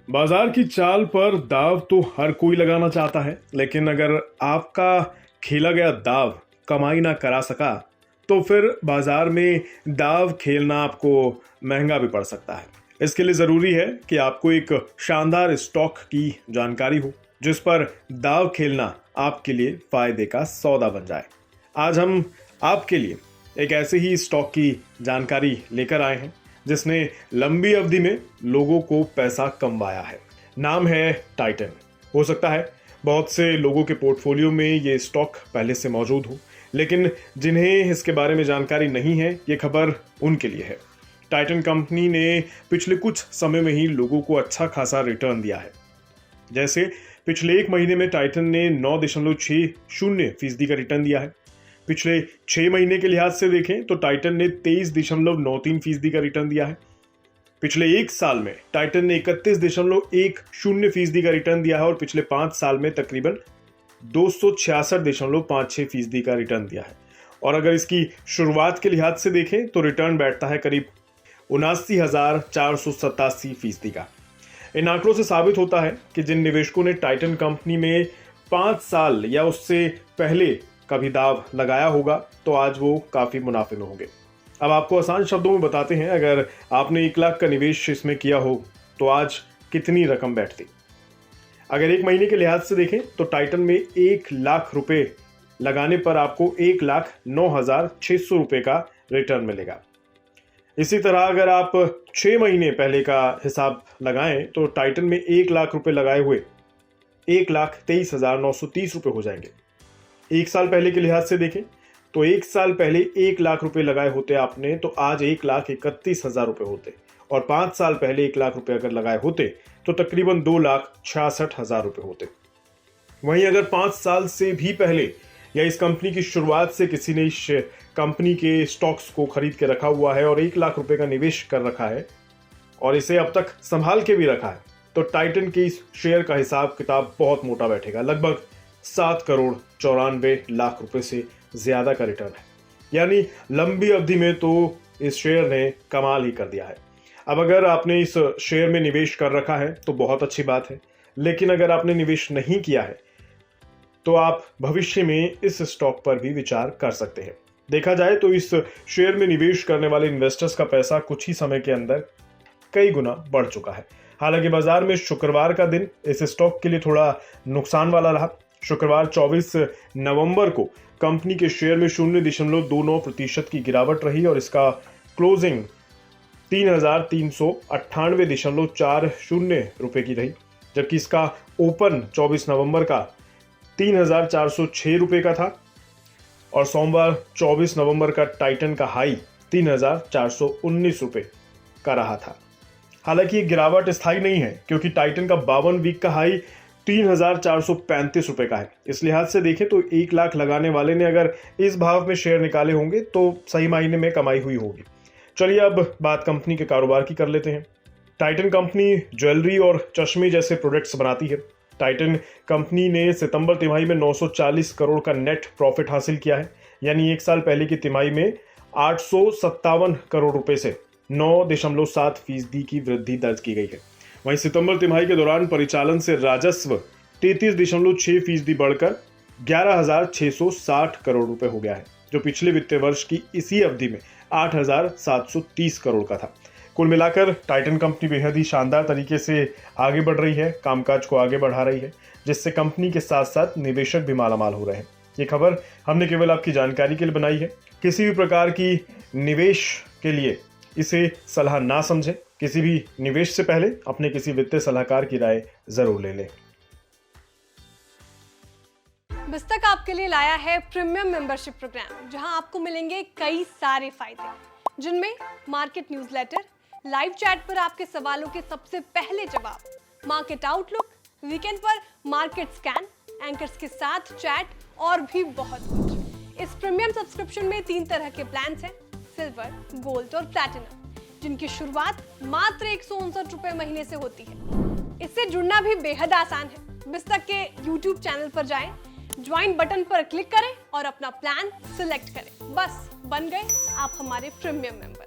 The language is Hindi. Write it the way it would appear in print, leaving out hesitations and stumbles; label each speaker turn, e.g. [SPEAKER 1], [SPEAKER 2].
[SPEAKER 1] बाजार की चाल पर दाव तो हर कोई लगाना चाहता है, लेकिन अगर आपका खेला गया दाव कमाई ना करा सका तो फिर बाजार में दाव खेलना आपको महंगा भी पड़ सकता है। इसके लिए जरूरी है कि आपको एक शानदार स्टॉक की जानकारी हो जिस पर दाव खेलना आपके लिए फायदे का सौदा बन जाए। आज हम आपके लिए एक ऐसे ही स्टॉक की जानकारी लेकर आए हैं जिसने लंबी अवधि में लोगों को पैसा कमवाया है। नाम है टाइटन। हो सकता है बहुत से लोगों के पोर्टफोलियो में ये स्टॉक पहले से मौजूद हो, लेकिन जिन्हें इसके बारे में जानकारी नहीं है, ये खबर उनके लिए है। टाइटन कंपनी ने पिछले कुछ समय में ही लोगों को अच्छा खासा रिटर्न दिया है। जैसे पिछले एक महीने में टाइटन ने 9.60% का रिटर्न दिया है। पिछले 6 महीने के लिहाज से देखें तो टाइटन ने 23.93% का रिटर्न दिया है। पिछले एक साल में टाइटन ने 31.10% का रिटर्न दिया है और पिछले 5 साल में तकरीबन 266.56% का रिटर्न दिया है। और अगर इसकी शुरुआत के लिहाज से देखें तो रिटर्न बैठता है करीब 79,487% का। इन आंकड़ों से साबित होता है कि जिन निवेशकों ने टाइटन कंपनी में 5 साल या उससे पहले कभी दाव लगाया होगा तो आज वो काफी मुनाफे में होंगे। अब आपको आसान शब्दों में बताते हैं, अगर आपने 1 लाख का निवेश इसमें किया हो तो आज कितनी रकम बैठती। अगर एक महीने के लिहाज से देखें तो टाइटन में 1 लाख रुपए लगाने पर आपको 1,09,600 का रिटर्न मिलेगा। इसी तरह अगर आप 6 महीने पहले का हिसाब लगाएं तो टाइटन में 1 लाख रुपए लगाए हुए 1,23,930 हो जाएंगे। 1 साल पहले के लिहाज से देखें तो 1 साल पहले 1 लाख रुपए लगाए होते आपने तो आज 1,31,000 होते, और 5 साल पहले 1 लाख रुपए अगर लगाए होते तो तकरीबन 2,66,000 होते। वहीं अगर 5 साल से भी पहले या इस कंपनी की शुरुआत से किसी ने इस कंपनी के स्टॉक्स को खरीद के रखा हुआ है और 1 लाख रुपए का निवेश कर रखा है और इसे अब तक संभाल के भी रखा है तो टाइटन के इस शेयर का हिसाब किताब बहुत मोटा बैठेगा। लगभग 7,94,00,000 रुपए से ज्यादा का रिटर्न है। यानी लंबी अवधि में तो इस शेयर ने कमाल ही कर दिया है। अब अगर आपने इस शेयर में निवेश कर रखा है तो बहुत अच्छी बात है, लेकिन अगर आपने निवेश नहीं किया है तो आप भविष्य में इस स्टॉक पर भी विचार कर सकते हैं। देखा जाए तो इस शेयर में निवेश करने वाले इन्वेस्टर्स का पैसा कुछ ही समय के अंदर कई गुना बढ़ चुका है। हालांकि बाजार में शुक्रवार का दिन इस स्टॉक के लिए थोड़ा नुकसान वाला रहा। शुक्रवार 24 नवंबर को कंपनी के शेयर में 0.29% की गिरावट रही और इसका क्लोजिंग 3,398.40 रुपए की रही, जबकि इसका ओपन 24 नवंबर का 3,406 रुपए का था और सोमवार 24 नवंबर का टाइटन का हाई 3,419 रुपए का रहा था। हालांकि ये गिरावट स्थायी नहीं है क्योंकि टाइटन का 52 वीक का हाई 3,435 रुपए का है। इस लिहाज से देखें तो 1 लाख लगाने वाले ने अगर इस भाव में शेयर निकाले होंगे तो सही मायने में कमाई हुई होगी। चलिए अब बात कंपनी के कारोबार की कर लेते हैं। टाइटन कंपनी ज्वेलरी और चश्मे जैसे प्रोडक्ट्स बनाती है। टाइटन कंपनी ने सितंबर तिमाही में 940 करोड़ का नेट प्रॉफिट हासिल किया है, यानी 1 साल पहले की तिमाही में 857 करोड़ रुपए से 9.7% की वृद्धि दर्ज की गई है। वहीं सितंबर तिमाही के दौरान परिचालन से राजस्व 33.6% बढ़कर 11,660 करोड़ रुपए हो गया है, जो पिछले वित्तीय वर्ष की इसी अवधि में 8,730 करोड़ का था। कुल मिलाकर टाइटन कंपनी बेहद ही शानदार तरीके से आगे बढ़ रही है, कामकाज को आगे बढ़ा रही है, जिससे कंपनी के साथ साथ निवेशक भी मालामाल हो रहे हैं। ये खबर हमने केवल आपकी जानकारी के लिए बनाई है। किसी भी प्रकार की निवेश के लिए इसे सलाह ना समझें। किसी भी निवेश से पहले अपने किसी वित्तीय सलाहकार की राय जरूर ले लें।
[SPEAKER 2] बिस्तक आपके लिए लाया है प्रीमियम मेंबरशिप प्रोग्राम, जहां आपको मिलेंगे कई सारे फायदे, जिनमें मार्केट न्यूज़लेटर, लाइव चैट पर आपके सवालों के सबसे पहले जवाब, मार्केट आउटलुक, वीकेंड पर मार्केट स्कैन, एंकर्स के साथ चैट और भी बहुत कुछ। इस प्रीमियम सब्सक्रिप्शन में 3 तरह के प्लान्स हैं, सिल्वर, गोल्ड और प्लैटिनम, जिनकी शुरुआत मात्र 159 रुपए महीने से होती है। इससे जुड़ना भी बेहद आसान है। बिस्तक के YouTube चैनल पर जाएं, ज्वाइन बटन पर क्लिक करें और अपना प्लान सिलेक्ट करें। बस बन गए आप हमारे प्रीमियम मेंबर।